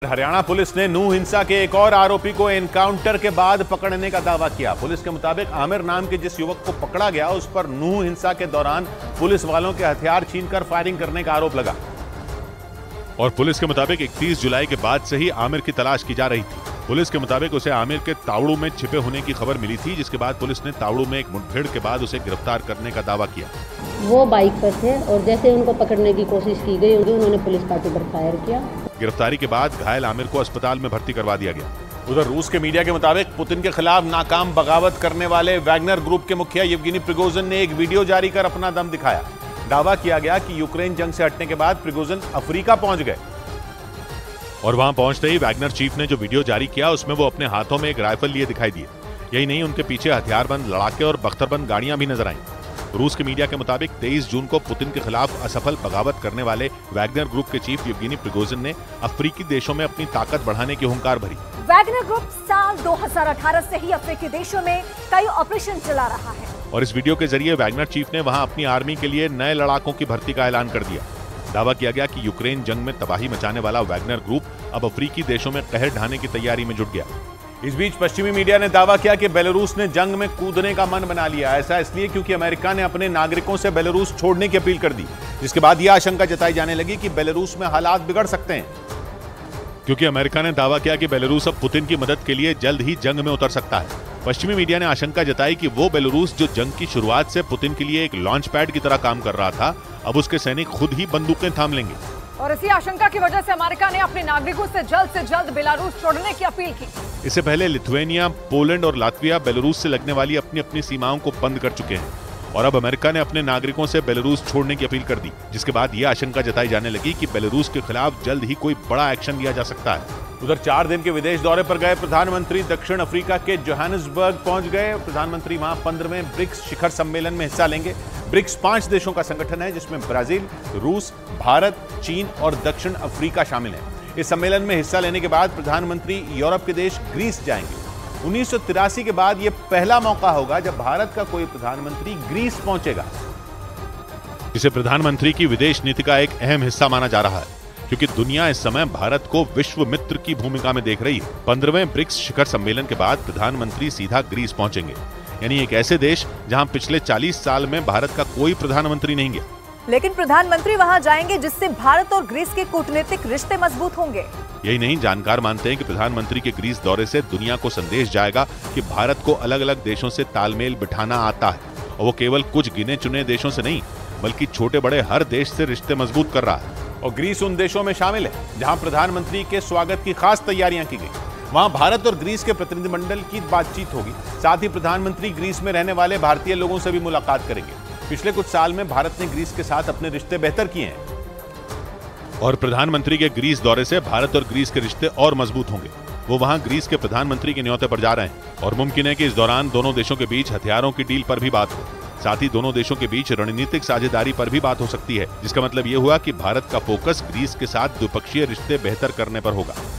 Haryana police ने नूंह हिंसा के एक और आरोपी को एनकाउंटर के बाद पकड़ने का दावा किया। पुलिस के मुताबिक आमिर नाम के जिस युवक को पकड़ा गया उस पर नूंह हिंसा के दौरान पुलिस वालों के हथियार छीनकर फायरिंग करने का आरोप लगा। और पुलिस के मुताबिक 31 जुलाई के बाद से ही आमिर की तलाश की जा रही थी। पुलिस के मुताबिक उसे आमिर के तावड़ू में छिपे होने की खबर मिली थी, जिसके बाद पुलिस ने तावड़ू में एक मुठभेड़ के बाद उसे गिरफ्तार करने का दावा किया। वो बाइक पर थे और जैसे उनको पकड़ने की कोशिश की गई उन्होंने पुलिस पार्टी पर फायर किया। गिरफ्तारी के बाद घायल आमिर को अस्पताल में भर्ती करवा दिया गया। उधर रूस के मीडिया के मुताबिक पुतिन के खिलाफ नाकाम बगावत करने वाले वैगनर ग्रुप के मुखिया येवगेनी प्रिगोजिन ने एक वीडियो जारी कर अपना दम दिखाया। दावा किया गया कि यूक्रेन जंग से हटने के बाद प्रिगोजिन अफ्रीका पहुंच गए और वहां पहुंचते ही वैगनर चीफ ने जो वीडियो जारी किया उसमें वो अपने हाथों में एक राइफल लिए दिखाई दिए। यही नहीं, उनके पीछे हथियारबंद लड़ाके और बख्तरबंद गाड़ियां भी नजर आईं। रूस के मीडिया के मुताबिक 23 जून को पुतिन के खिलाफ असफल बगावत करने वाले वैगनर ग्रुप के चीफ येवगेनी प्रिगोजिन ने अफ्रीकी देशों में अपनी ताकत बढ़ाने की हुंकार भरी। वैगनर ग्रुप साल 2018 से ही अफ्रीकी देशों में कई ऑपरेशन चला रहा है और इस वीडियो के जरिए वैगनर चीफ ने वहां अपनी आर्मी के लिए नए लड़ाकों की भर्ती का ऐलान कर दिया। दावा किया गया कि यूक्रेन जंग में तबाही मचाने वाला वैगनर ग्रुप अब अफ्रीकी देशों में कहर ढाने की तैयारी में जुट गया। इस बीच पश्चिमी मीडिया ने दावा किया कि बेलारूस ने जंग में कूदने का मन बना लिया। ऐसा इसलिए क्योंकि अमेरिका ने अपने नागरिकों से बेलारूस छोड़ने की अपील कर दी, जिसके बाद यह आशंका जताई जाने लगी कि बेलारूस में हालात बिगड़ सकते हैं, क्योंकि अमेरिका ने दावा किया कि बेलारूस अब पुतिन की मदद के लिए जल्द ही जंग में उतर सकता है। पश्चिमी मीडिया ने आशंका जताई कि वो बेलारूस जो जंग की शुरुआत से पुतिन के लिए एक लॉन्च पैड की तरह काम कर रहा था, अब उसके सैनिक खुद ही बंदूकें थाम लेंगे। और इसी आशंका की वजह से अमेरिका ने अपने नागरिकों से जल्द बेलारूस छोड़ने की अपील की। इससे पहले लिथुआनिया, पोलैंड और लातविया बेलारूस से लगने वाली अपनी अपनी सीमाओं को बंद कर चुके हैं और अब अमेरिका ने अपने नागरिकों से बेलारूस छोड़ने की अपील कर दी, जिसके बाद यह आशंका जताई जाने लगी कि बेलारूस के खिलाफ जल्द ही कोई बड़ा एक्शन लिया जा सकता है। उधर 4 दिन के विदेश दौरे पर गए प्रधानमंत्री दक्षिण अफ्रीका के जोहानिसबर्ग पहुंच गए। प्रधानमंत्री वहां 15वें ब्रिक्स शिखर सम्मेलन में हिस्सा लेंगे। ब्रिक्स 5 देशों का संगठन है, जिसमें ब्राजील, रूस, भारत, चीन और दक्षिण अफ्रीका शामिल है। इस सम्मेलन में हिस्सा लेने के बाद प्रधानमंत्री यूरोप के देश ग्रीस जाएंगे। 1983 के बाद यह पहला मौका होगा जब भारत का कोई प्रधानमंत्री ग्रीस पहुंचेगा। इसे प्रधानमंत्री की विदेश नीति का एक अहम हिस्सा माना जा रहा है, क्योंकि दुनिया इस समय भारत को विश्व मित्र की भूमिका में देख रही है। 15वें ब्रिक्स शिखर सम्मेलन के बाद प्रधानमंत्री सीधा ग्रीस पहुंचेंगे, यानी एक ऐसे देश जहां पिछले 40 साल में भारत का कोई प्रधानमंत्री नहीं गया। लेकिन प्रधानमंत्री वहां जाएंगे जिससे भारत और ग्रीस के कूटनीतिक रिश्ते मजबूत होंगे। यही नहीं, जानकार मानते हैं कि प्रधानमंत्री के ग्रीस दौरे से दुनिया को संदेश जाएगा कि भारत को अलग अलग देशों से तालमेल बिठाना आता है और वो केवल कुछ गिने चुने देशों से नहीं बल्कि छोटे बड़े हर देश से रिश्ते मजबूत कर रहा है। और ग्रीस उन देशों में शामिल है जहां प्रधानमंत्री के स्वागत की खास तैयारियां की गई। वहां भारत और ग्रीस के प्रतिनिधिमंडल की बातचीत होगी। साथ ही प्रधानमंत्री ग्रीस में रहने वाले भारतीय लोगों से भी मुलाकात करेंगे। पिछले कुछ साल में भारत ने ग्रीस के साथ अपने रिश्ते बेहतर किए हैं और प्रधानमंत्री के ग्रीस दौरे से भारत और ग्रीस के रिश्ते और मजबूत होंगे। वो वहां ग्रीस के प्रधानमंत्री के न्योते पर जा रहे हैं और मुमकिन है कि इस दौरान दोनों देशों के बीच हथियारों की डील पर भी बात हो। साथ ही दोनों देशों के बीच रणनीतिक साझेदारी पर भी बात हो सकती है, जिसका मतलब ये हुआ कि भारत का फोकस ग्रीस के साथ द्विपक्षीय रिश्ते बेहतर करने पर होगा।